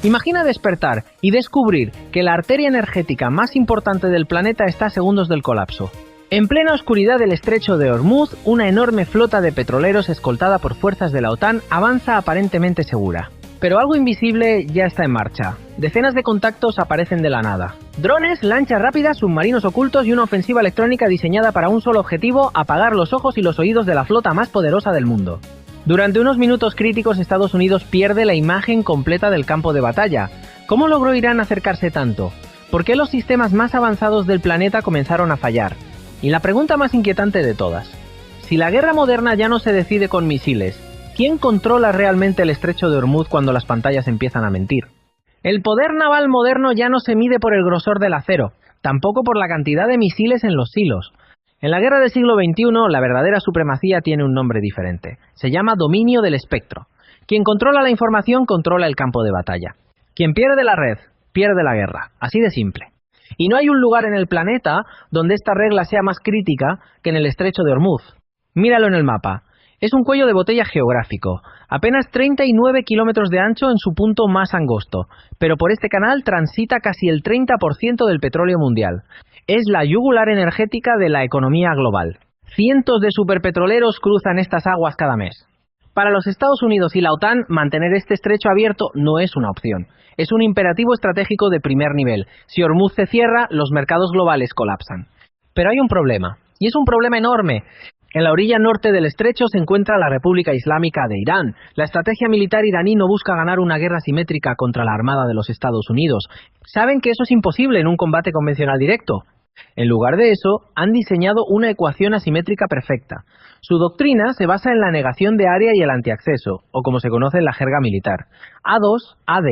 Imagina despertar y descubrir que la arteria energética más importante del planeta está a segundos del colapso. En plena oscuridad del estrecho de Hormuz, una enorme flota de petroleros escoltada por fuerzas de la OTAN avanza aparentemente segura. Pero algo invisible ya está en marcha. Decenas de contactos aparecen de la nada. Drones, lanchas rápidas, submarinos ocultos y una ofensiva electrónica diseñada para un solo objetivo: apagar los ojos y los oídos de la flota más poderosa del mundo. Durante unos minutos críticos, Estados Unidos pierde la imagen completa del campo de batalla. ¿Cómo logró Irán acercarse tanto? ¿Por qué los sistemas más avanzados del planeta comenzaron a fallar? Y la pregunta más inquietante de todas: si la guerra moderna ya no se decide con misiles, ¿quién controla realmente el estrecho de Hormuz cuando las pantallas empiezan a mentir? El poder naval moderno ya no se mide por el grosor del acero, tampoco por la cantidad de misiles en los silos. En la guerra del siglo XXI, la verdadera supremacía tiene un nombre diferente. Se llama dominio del espectro. Quien controla la información controla el campo de batalla. Quien pierde la red, pierde la guerra. Así de simple. Y no hay un lugar en el planeta donde esta regla sea más crítica que en el estrecho de Hormuz. Míralo en el mapa. Es un cuello de botella geográfico, apenas 39 kilómetros de ancho en su punto más angosto, pero por este canal transita casi el 30% del petróleo mundial. Es la yugular energética de la economía global. Cientos de superpetroleros cruzan estas aguas cada mes. Para los Estados Unidos y la OTAN, mantener este estrecho abierto no es una opción. Es un imperativo estratégico de primer nivel. Si Hormuz se cierra, los mercados globales colapsan. Pero hay un problema, y es un problema enorme. En la orilla norte del estrecho se encuentra la República Islámica de Irán. La estrategia militar iraní no busca ganar una guerra simétrica contra la Armada de los Estados Unidos. Saben que eso es imposible en un combate convencional directo. En lugar de eso, han diseñado una ecuación asimétrica perfecta. Su doctrina se basa en la negación de área y el antiacceso, o como se conoce en la jerga militar. A2, AD.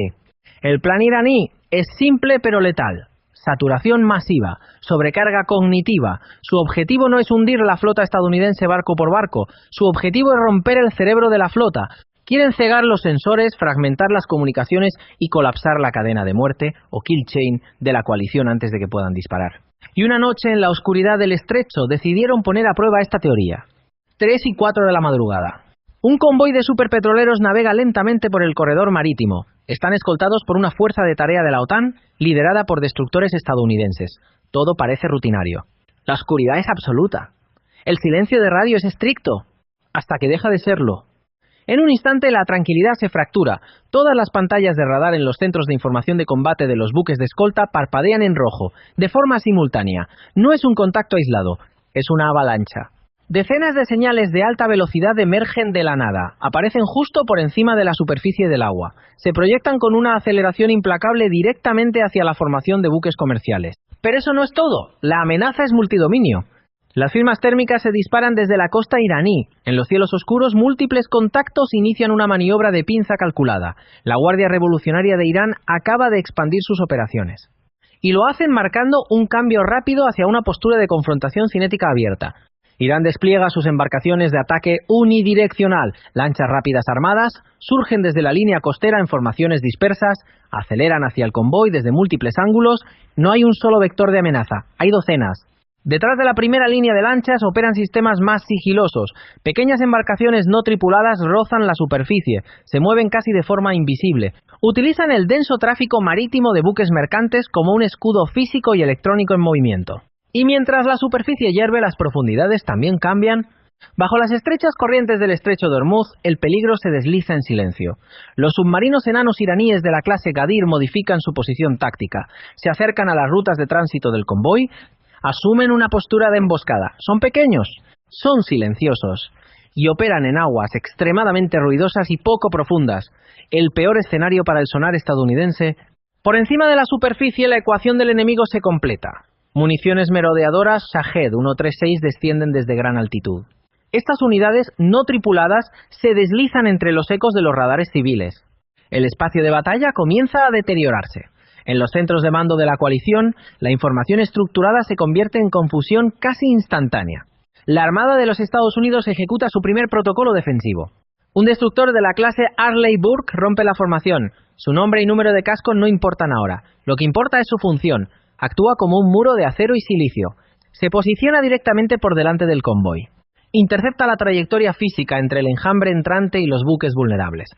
El plan iraní es simple pero letal. Saturación masiva, sobrecarga cognitiva. Su objetivo no es hundir la flota estadounidense barco por barco. Su objetivo es romper el cerebro de la flota. Quieren cegar los sensores, fragmentar las comunicaciones y colapsar la cadena de muerte, o kill chain, de la coalición antes de que puedan disparar. Y una noche en la oscuridad del estrecho decidieron poner a prueba esta teoría. 3 y 4 de la madrugada. Un convoy de superpetroleros navega lentamente por el corredor marítimo. Están escoltados por una fuerza de tarea de la OTAN, liderada por destructores estadounidenses. Todo parece rutinario. La oscuridad es absoluta. El silencio de radio es estricto, hasta que deja de serlo. En un instante la tranquilidad se fractura. Todas las pantallas de radar en los centros de información de combate de los buques de escolta parpadean en rojo, de forma simultánea. No es un contacto aislado, es una avalancha. Decenas de señales de alta velocidad emergen de la nada, aparecen justo por encima de la superficie del agua. Se proyectan con una aceleración implacable directamente hacia la formación de buques comerciales. Pero eso no es todo, la amenaza es multidominio. Las firmas térmicas se disparan desde la costa iraní. En los cielos oscuros, múltiples contactos inician una maniobra de pinza calculada. La Guardia Revolucionaria de Irán acaba de expandir sus operaciones. Y lo hacen marcando un cambio rápido hacia una postura de confrontación cinética abierta. Irán despliega sus embarcaciones de ataque unidireccional. Lanchas rápidas armadas surgen desde la línea costera en formaciones dispersas, aceleran hacia el convoy desde múltiples ángulos. No hay un solo vector de amenaza, hay docenas. Detrás de la primera línea de lanchas operan sistemas más sigilosos. Pequeñas embarcaciones no tripuladas rozan la superficie, se mueven casi de forma invisible. Utilizan el denso tráfico marítimo de buques mercantes como un escudo físico y electrónico en movimiento. Y mientras la superficie hierve, las profundidades también cambian. Bajo las estrechas corrientes del estrecho de Hormuz, el peligro se desliza en silencio. Los submarinos enanos iraníes de la clase Gadir modifican su posición táctica. Se acercan a las rutas de tránsito del convoy. Asumen una postura de emboscada. Son pequeños, son silenciosos y operan en aguas extremadamente ruidosas y poco profundas. El peor escenario para el sonar estadounidense. Por encima de la superficie, la ecuación del enemigo se completa. Municiones merodeadoras Shahed 136 descienden desde gran altitud. Estas unidades no tripuladas se deslizan entre los ecos de los radares civiles. El espacio de batalla comienza a deteriorarse. En los centros de mando de la coalición, la información estructurada se convierte en confusión casi instantánea. La Armada de los Estados Unidos ejecuta su primer protocolo defensivo. Un destructor de la clase Arleigh Burke rompe la formación. Su nombre y número de casco no importan ahora. Lo que importa es su función. Actúa como un muro de acero y silicio. Se posiciona directamente por delante del convoy. Intercepta la trayectoria física entre el enjambre entrante y los buques vulnerables.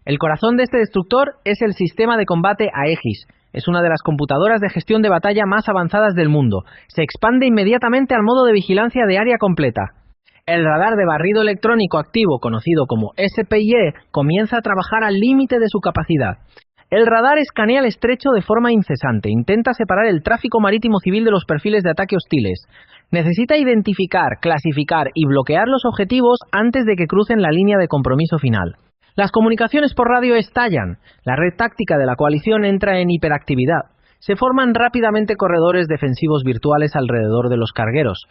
El corazón de este destructor es el sistema de combate Aegis. Es una de las computadoras de gestión de batalla más avanzadas del mundo. Se expande inmediatamente al modo de vigilancia de área completa. El radar de barrido electrónico activo, conocido como SPIE, comienza a trabajar al límite de su capacidad. El radar escanea el estrecho de forma incesante, intenta separar el tráfico marítimo civil de los perfiles de ataque hostiles. Necesita identificar, clasificar y bloquear los objetivos antes de que crucen la línea de compromiso final. Las comunicaciones por radio estallan. La red táctica de la coalición entra en hiperactividad. Se forman rápidamente corredores defensivos virtuales alrededor de los cargueros.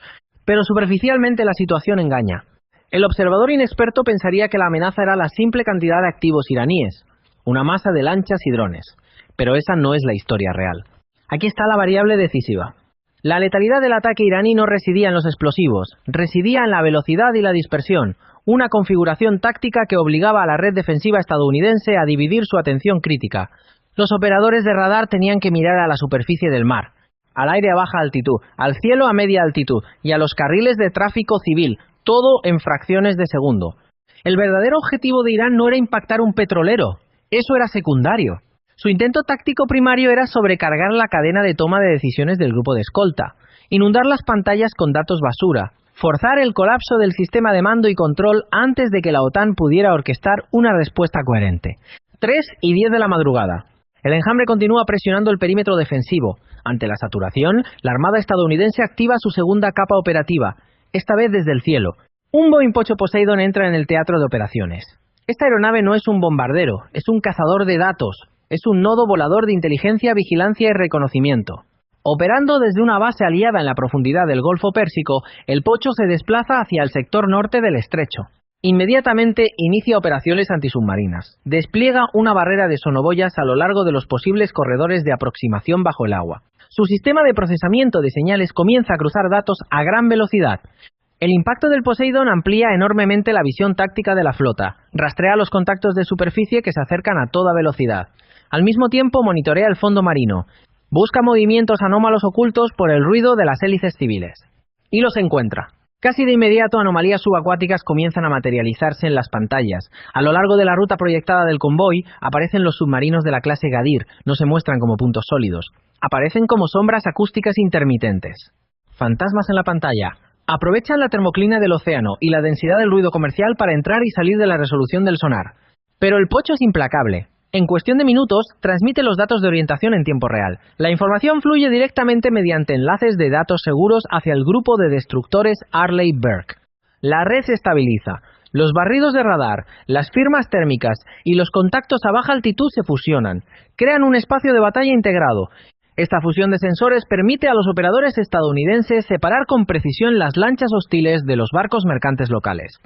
Pero superficialmente la situación engaña. El observador inexperto pensaría que la amenaza era la simple cantidad de activos iraníes, una masa de lanchas y drones. Pero esa no es la historia real. Aquí está la variable decisiva. La letalidad del ataque iraní no residía en los explosivos, residía en la velocidad y la dispersión, una configuración táctica que obligaba a la red defensiva estadounidense a dividir su atención crítica. Los operadores de radar tenían que mirar a la superficie del mar, al aire a baja altitud, al cielo a media altitud y a los carriles de tráfico civil, todo en fracciones de segundo. El verdadero objetivo de Irán no era impactar un petrolero, eso era secundario. Su intento táctico primario era sobrecargar la cadena de toma de decisiones del grupo de escolta, inundar las pantallas con datos basura, forzar el colapso del sistema de mando y control antes de que la OTAN pudiera orquestar una respuesta coherente. 3:10 de la madrugada. El enjambre continúa presionando el perímetro defensivo. Ante la saturación, la Armada estadounidense activa su segunda capa operativa, esta vez desde el cielo. Un Boeing Poseidon entra en el teatro de operaciones. Esta aeronave no es un bombardero, es un cazador de datos, es un nodo volador de inteligencia, vigilancia y reconocimiento. Operando desde una base aliada en la profundidad del Golfo Pérsico, el Pocho se desplaza hacia el sector norte del estrecho. Inmediatamente inicia operaciones antisubmarinas. Despliega una barrera de sonoboyas a lo largo de los posibles corredores de aproximación bajo el agua. Su sistema de procesamiento de señales comienza a cruzar datos a gran velocidad. El impacto del Poseidon amplía enormemente la visión táctica de la flota. Rastrea los contactos de superficie que se acercan a toda velocidad. Al mismo tiempo monitorea el fondo marino. Busca movimientos anómalos ocultos por el ruido de las hélices civiles. Y los encuentra. Casi de inmediato, anomalías subacuáticas comienzan a materializarse en las pantallas. A lo largo de la ruta proyectada del convoy, aparecen los submarinos de la clase Gadir, no se muestran como puntos sólidos. Aparecen como sombras acústicas intermitentes. Fantasmas en la pantalla. Aprovechan la termoclina del océano y la densidad del ruido comercial para entrar y salir de la resolución del sonar. Pero el Pocho es implacable. En cuestión de minutos, transmite los datos de orientación en tiempo real. La información fluye directamente mediante enlaces de datos seguros hacia el grupo de destructores Arleigh-Burke. La red se estabiliza. Los barridos de radar, las firmas térmicas y los contactos a baja altitud se fusionan. Crean un espacio de batalla integrado. Esta fusión de sensores permite a los operadores estadounidenses separar con precisión las lanchas hostiles de los barcos mercantes locales.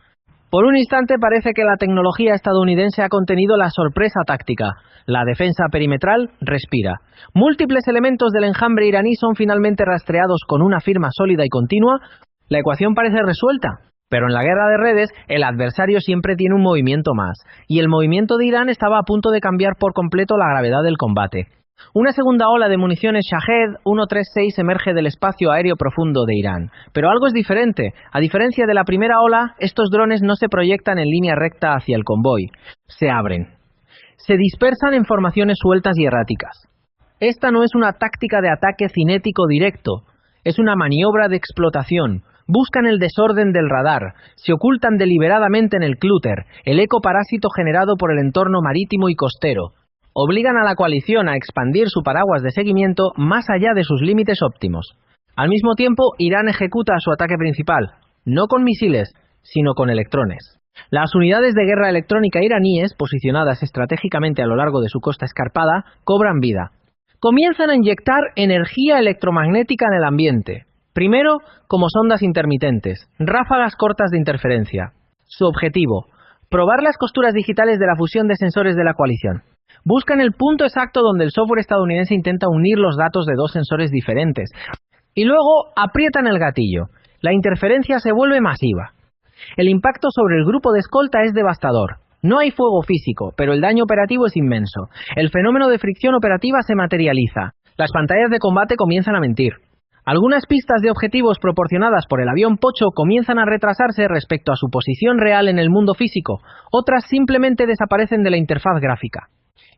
Por un instante parece que la tecnología estadounidense ha contenido la sorpresa táctica. La defensa perimetral respira. Múltiples elementos del enjambre iraní son finalmente rastreados con una firma sólida y continua. La ecuación parece resuelta. Pero en la guerra de redes, el adversario siempre tiene un movimiento más. Y el movimiento de Irán estaba a punto de cambiar por completo la gravedad del combate. Una segunda ola de municiones Shahed 136 emerge del espacio aéreo profundo de Irán. Pero algo es diferente. A diferencia de la primera ola, estos drones no se proyectan en línea recta hacia el convoy. Se abren. Se dispersan en formaciones sueltas y erráticas. Esta no es una táctica de ataque cinético directo. Es una maniobra de explotación. Buscan el desorden del radar. Se ocultan deliberadamente en el clúter, el eco parásito generado por el entorno marítimo y costero. Obligan a la coalición a expandir su paraguas de seguimiento más allá de sus límites óptimos. Al mismo tiempo, Irán ejecuta su ataque principal, no con misiles, sino con electrones. Las unidades de guerra electrónica iraníes, posicionadas estratégicamente a lo largo de su costa escarpada, cobran vida. Comienzan a inyectar energía electromagnética en el ambiente. Primero, como sondas intermitentes, ráfagas cortas de interferencia. Su objetivo, probar las costuras digitales de la fusión de sensores de la coalición. Buscan el punto exacto donde el software estadounidense intenta unir los datos de dos sensores diferentes. Y luego aprietan el gatillo. La interferencia se vuelve masiva. El impacto sobre el grupo de escolta es devastador. No hay fuego físico, pero el daño operativo es inmenso. El fenómeno de fricción operativa se materializa. Las pantallas de combate comienzan a mentir. Algunas pistas de objetivos proporcionadas por el avión Pocho comienzan a retrasarse respecto a su posición real en el mundo físico, otras simplemente desaparecen de la interfaz gráfica.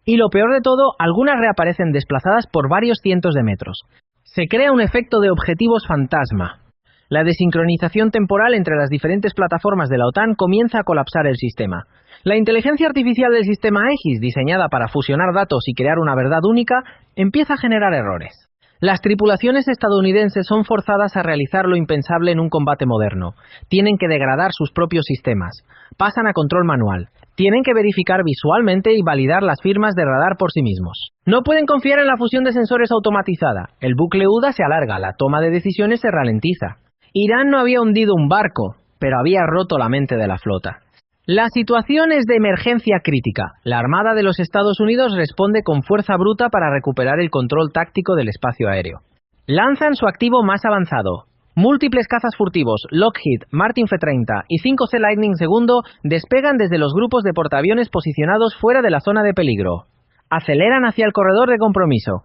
Y lo peor de todo, algunas reaparecen desplazadas por varios cientos de metros. Se crea un efecto de objetivos fantasma. La desincronización temporal entre las diferentes plataformas de la OTAN comienza a colapsar el sistema. La inteligencia artificial del sistema Aegis, diseñada para fusionar datos y crear una verdad única, empieza a generar errores. Las tripulaciones estadounidenses son forzadas a realizar lo impensable en un combate moderno. Tienen que degradar sus propios sistemas. Pasan a control manual. Tienen que verificar visualmente y validar las firmas de radar por sí mismos. No pueden confiar en la fusión de sensores automatizada. El bucle UDA se alarga, la toma de decisiones se ralentiza. Irán no había hundido un barco, pero había roto la mente de la flota. La situación es de emergencia crítica. La Armada de los Estados Unidos responde con fuerza bruta para recuperar el control táctico del espacio aéreo. Lanzan su activo más avanzado. Múltiples cazas furtivos, Lockheed, Martin F-30 y 5C Lightning II despegan desde los grupos de portaaviones posicionados fuera de la zona de peligro. Aceleran hacia el corredor de compromiso.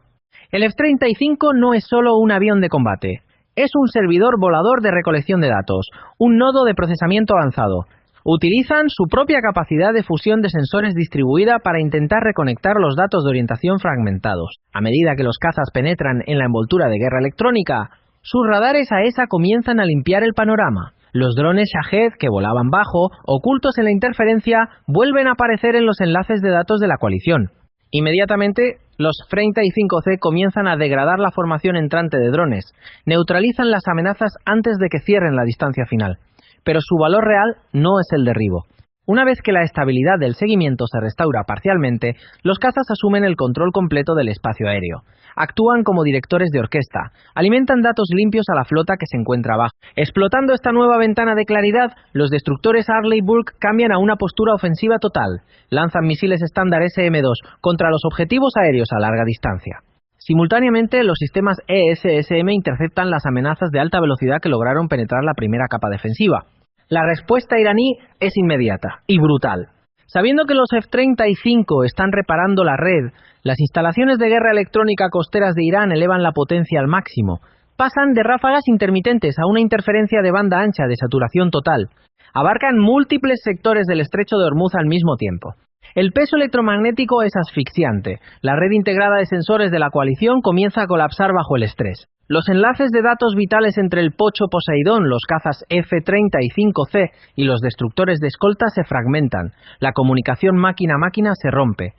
El F-35 no es solo un avión de combate. Es un servidor volador de recolección de datos, un nodo de procesamiento avanzado. Utilizan su propia capacidad de fusión de sensores distribuida para intentar reconectar los datos de orientación fragmentados. A medida que los cazas penetran en la envoltura de guerra electrónica, sus radares AESA comienzan a limpiar el panorama. Los drones Shahed, que volaban bajo, ocultos en la interferencia, vuelven a aparecer en los enlaces de datos de la coalición. Inmediatamente, los F-35C comienzan a degradar la formación entrante de drones, neutralizan las amenazas antes de que cierren la distancia final. Pero su valor real no es el derribo. Una vez que la estabilidad del seguimiento se restaura parcialmente, los cazas asumen el control completo del espacio aéreo. Actúan como directores de orquesta, alimentan datos limpios a la flota que se encuentra abajo. Explotando esta nueva ventana de claridad, los destructores Arleigh Burke cambian a una postura ofensiva total. Lanzan misiles estándar SM-2 contra los objetivos aéreos a larga distancia. Simultáneamente, los sistemas ESSM interceptan las amenazas de alta velocidad que lograron penetrar la primera capa defensiva. La respuesta iraní es inmediata y brutal. Sabiendo que los F-35 están reparando la red, las instalaciones de guerra electrónica costeras de Irán elevan la potencia al máximo. Pasan de ráfagas intermitentes a una interferencia de banda ancha de saturación total. Abarcan múltiples sectores del estrecho de Hormuz al mismo tiempo. El peso electromagnético es asfixiante. La red integrada de sensores de la coalición comienza a colapsar bajo el estrés. Los enlaces de datos vitales entre el Pocho Poseidón, los cazas F-30 y 5C y los destructores de escolta se fragmentan. La comunicación máquina-máquina se rompe.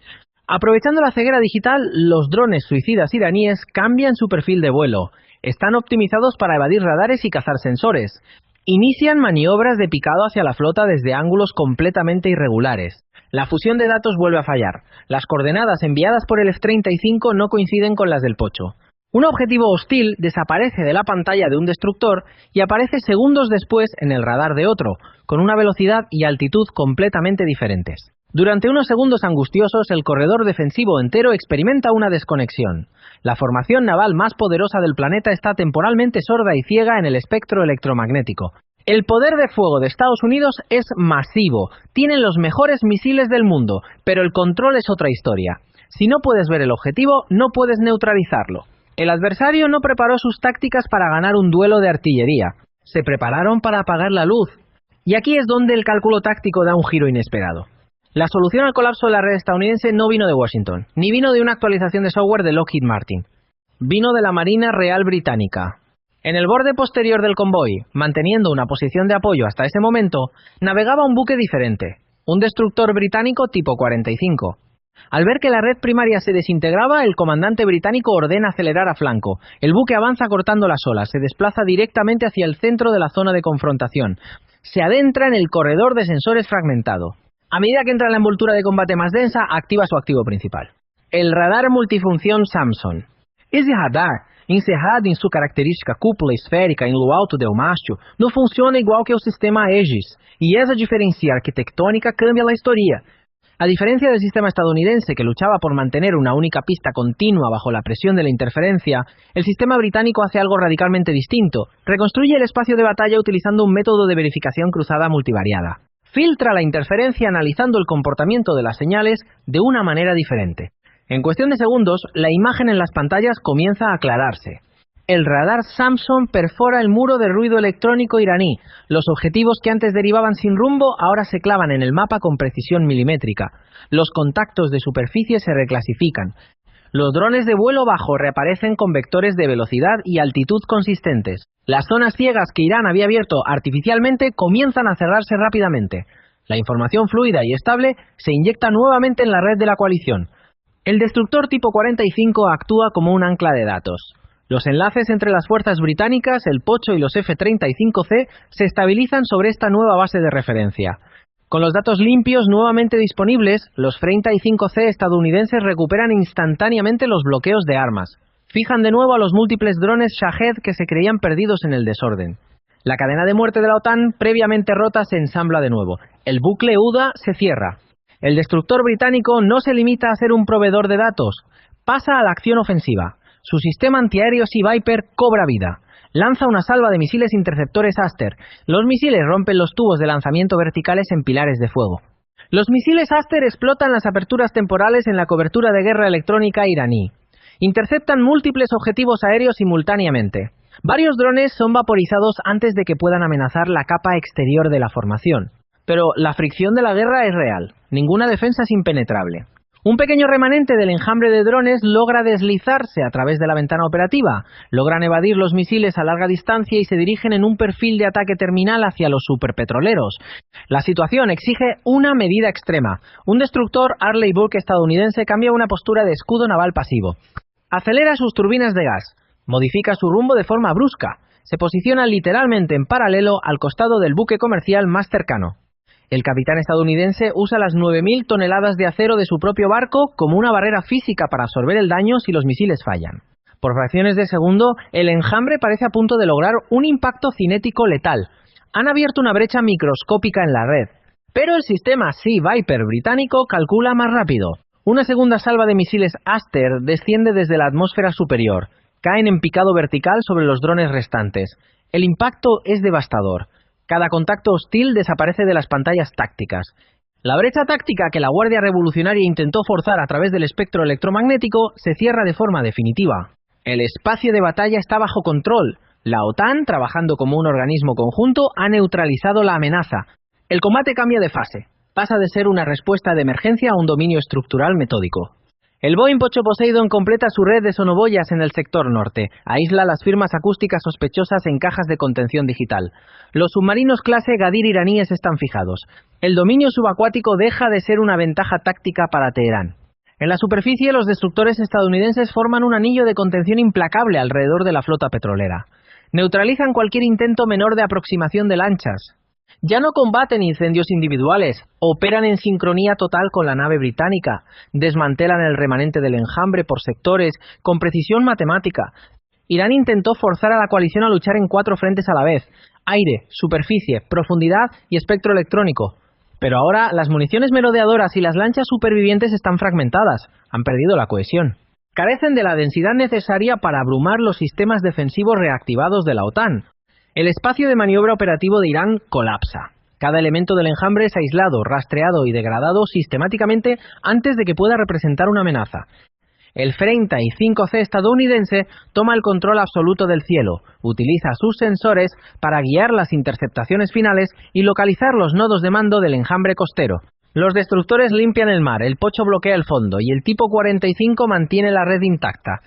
Aprovechando la ceguera digital, los drones suicidas iraníes cambian su perfil de vuelo. Están optimizados para evadir radares y cazar sensores. Inician maniobras de picado hacia la flota desde ángulos completamente irregulares. La fusión de datos vuelve a fallar. Las coordenadas enviadas por el F-35 no coinciden con las del Pocho. Un objetivo hostil desaparece de la pantalla de un destructor y aparece segundos después en el radar de otro, con una velocidad y altitud completamente diferentes. Durante unos segundos angustiosos, el corredor defensivo entero experimenta una desconexión. La formación naval más poderosa del planeta está temporalmente sorda y ciega en el espectro electromagnético. El poder de fuego de Estados Unidos es masivo, tienen los mejores misiles del mundo, pero el control es otra historia. Si no puedes ver el objetivo, no puedes neutralizarlo. El adversario no preparó sus tácticas para ganar un duelo de artillería. Se prepararon para apagar la luz. Y aquí es donde el cálculo táctico da un giro inesperado. La solución al colapso de la red estadounidense no vino de Washington, ni vino de una actualización de software de Lockheed Martin. Vino de la Marina Real Británica. En el borde posterior del convoy, manteniendo una posición de apoyo hasta ese momento, navegaba un buque diferente, un destructor británico tipo 45. Al ver que la red primaria se desintegraba, el comandante británico ordena acelerar a flanco. El buque avanza cortando las olas, se desplaza directamente hacia el centro de la zona de confrontación. Se adentra en el corredor de sensores fragmentado. A medida que entra en la envoltura de combate más densa, activa su activo principal. El radar multifunción Samson. Esse radar, encerrado em sua característica cúpula esférica em lo alto del mastro, não funciona igual que o sistema Aegis, e essa diferença arquitetônica cambia a historia. A diferencia del sistema estadounidense, que luchaba por mantener una única pista continua bajo la presión de la interferencia, el sistema británico hace algo radicalmente distinto. Reconstruye el espacio de batalla utilizando un método de verificación cruzada multivariada. Filtra la interferencia analizando el comportamiento de las señales de una manera diferente. En cuestión de segundos, la imagen en las pantallas comienza a aclararse. El radar Samson perfora el muro de ruido electrónico iraní. Los objetivos que antes derivaban sin rumbo ahora se clavan en el mapa con precisión milimétrica. Los contactos de superficie se reclasifican. Los drones de vuelo bajo reaparecen con vectores de velocidad y altitud consistentes. Las zonas ciegas que Irán había abierto artificialmente comienzan a cerrarse rápidamente. La información fluida y estable se inyecta nuevamente en la red de la coalición. El destructor tipo 45 actúa como un ancla de datos. Los enlaces entre las fuerzas británicas, el Pocho y los F-35C se estabilizan sobre esta nueva base de referencia. Con los datos limpios nuevamente disponibles, los F-35C estadounidenses recuperan instantáneamente los bloqueos de armas. Fijan de nuevo a los múltiples drones Shahed que se creían perdidos en el desorden. La cadena de muerte de la OTAN, previamente rota, se ensambla de nuevo. El bucle UDA se cierra. El destructor británico no se limita a ser un proveedor de datos, pasa a la acción ofensiva. Su sistema antiaéreo Sea Viper cobra vida. Lanza una salva de misiles interceptores Aster. Los misiles rompen los tubos de lanzamiento verticales en pilares de fuego. Los misiles Aster explotan las aperturas temporales en la cobertura de guerra electrónica iraní. Interceptan múltiples objetivos aéreos simultáneamente. Varios drones son vaporizados antes de que puedan amenazar la capa exterior de la formación. Pero la fricción de la guerra es real. Ninguna defensa es impenetrable. Un pequeño remanente del enjambre de drones logra deslizarse a través de la ventana operativa, logran evadir los misiles a larga distancia y se dirigen en un perfil de ataque terminal hacia los superpetroleros. La situación exige una medida extrema. Un destructor Arleigh Burke estadounidense cambia una postura de escudo naval pasivo. Acelera sus turbinas de gas, modifica su rumbo de forma brusca, se posiciona literalmente en paralelo al costado del buque comercial más cercano. El capitán estadounidense usa las 9.000 toneladas de acero de su propio barco como una barrera física para absorber el daño si los misiles fallan. Por fracciones de segundo, el enjambre parece a punto de lograr un impacto cinético letal. Han abierto una brecha microscópica en la red. Pero el sistema Sea Viper británico calcula más rápido. Una segunda salva de misiles Aster desciende desde la atmósfera superior. Caen en picado vertical sobre los drones restantes. El impacto es devastador. Cada contacto hostil desaparece de las pantallas tácticas. La brecha táctica que la Guardia Revolucionaria intentó forzar a través del espectro electromagnético se cierra de forma definitiva. El espacio de batalla está bajo control. La OTAN, trabajando como un organismo conjunto, ha neutralizado la amenaza. El combate cambia de fase. Pasa de ser una respuesta de emergencia a un dominio estructural metódico. El Boeing Pocho Poseidon completa su red de sonoboyas en el sector norte. Aísla las firmas acústicas sospechosas en cajas de contención digital. Los submarinos clase Gadir iraníes están fijados. El dominio subacuático deja de ser una ventaja táctica para Teherán. En la superficie, los destructores estadounidenses forman un anillo de contención implacable alrededor de la flota petrolera. Neutralizan cualquier intento menor de aproximación de lanchas. Ya no combaten incendios individuales, operan en sincronía total con la nave británica, desmantelan el remanente del enjambre por sectores, con precisión matemática. Irán intentó forzar a la coalición a luchar en 4 frentes a la vez: aire, superficie, profundidad y espectro electrónico. Pero ahora las municiones merodeadoras y las lanchas supervivientes están fragmentadas, han perdido la cohesión. Carecen de la densidad necesaria para abrumar los sistemas defensivos reactivados de la OTAN. El espacio de maniobra operativo de Irán colapsa. Cada elemento del enjambre es aislado, rastreado y degradado sistemáticamente antes de que pueda representar una amenaza. El F-35C estadounidense toma el control absoluto del cielo, utiliza sus sensores para guiar las interceptaciones finales y localizar los nodos de mando del enjambre costero. Los destructores limpian el mar, el Pocho bloquea el fondo y el tipo 45 mantiene la red intacta.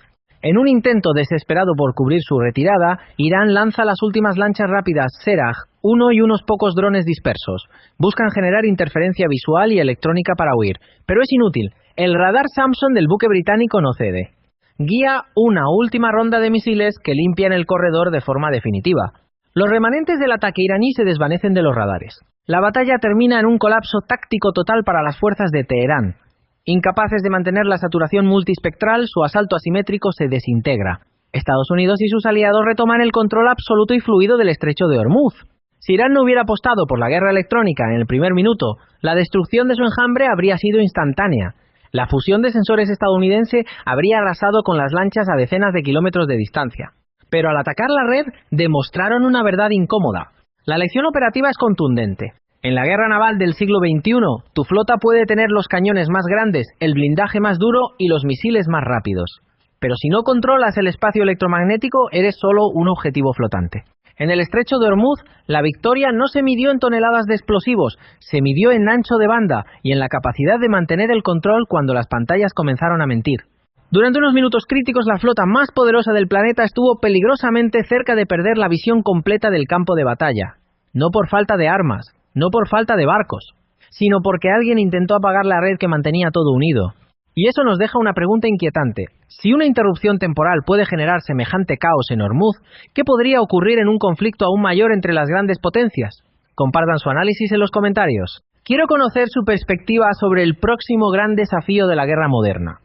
En un intento desesperado por cubrir su retirada, Irán lanza las últimas lanchas rápidas Seraj 1 y unos pocos drones dispersos. Buscan generar interferencia visual y electrónica para huir, pero es inútil. El radar Samson del buque británico no cede. Guía una última ronda de misiles que limpian el corredor de forma definitiva. Los remanentes del ataque iraní se desvanecen de los radares. La batalla termina en un colapso táctico total para las fuerzas de Teherán. Incapaces de mantener la saturación multispectral, su asalto asimétrico se desintegra. Estados Unidos y sus aliados retoman el control absoluto y fluido del estrecho de Hormuz. Si Irán no hubiera apostado por la guerra electrónica en el primer minuto, la destrucción de su enjambre habría sido instantánea. La fusión de sensores estadounidense habría arrasado con las lanchas a decenas de kilómetros de distancia. Pero al atacar la red, demostraron una verdad incómoda. La lección operativa es contundente. En la guerra naval del siglo XXI, tu flota puede tener los cañones más grandes, el blindaje más duro y los misiles más rápidos. pero si no controlas el espacio electromagnético, eres solo un objetivo flotante. En el estrecho de Ormuz, la victoria no se midió en toneladas de explosivos, se midió en ancho de banda y en la capacidad de mantener el control cuando las pantallas comenzaron a mentir. Durante unos minutos críticos, la flota más poderosa del planeta estuvo peligrosamente cerca de perder la visión completa del campo de batalla. No por falta de armas, no por falta de barcos, sino porque alguien intentó apagar la red que mantenía todo unido. Y eso nos deja una pregunta inquietante. Si una interrupción temporal puede generar semejante caos en Ormuz, ¿qué podría ocurrir en un conflicto aún mayor entre las grandes potencias? Compartan su análisis en los comentarios. Quiero conocer su perspectiva sobre el próximo gran desafío de la guerra moderna.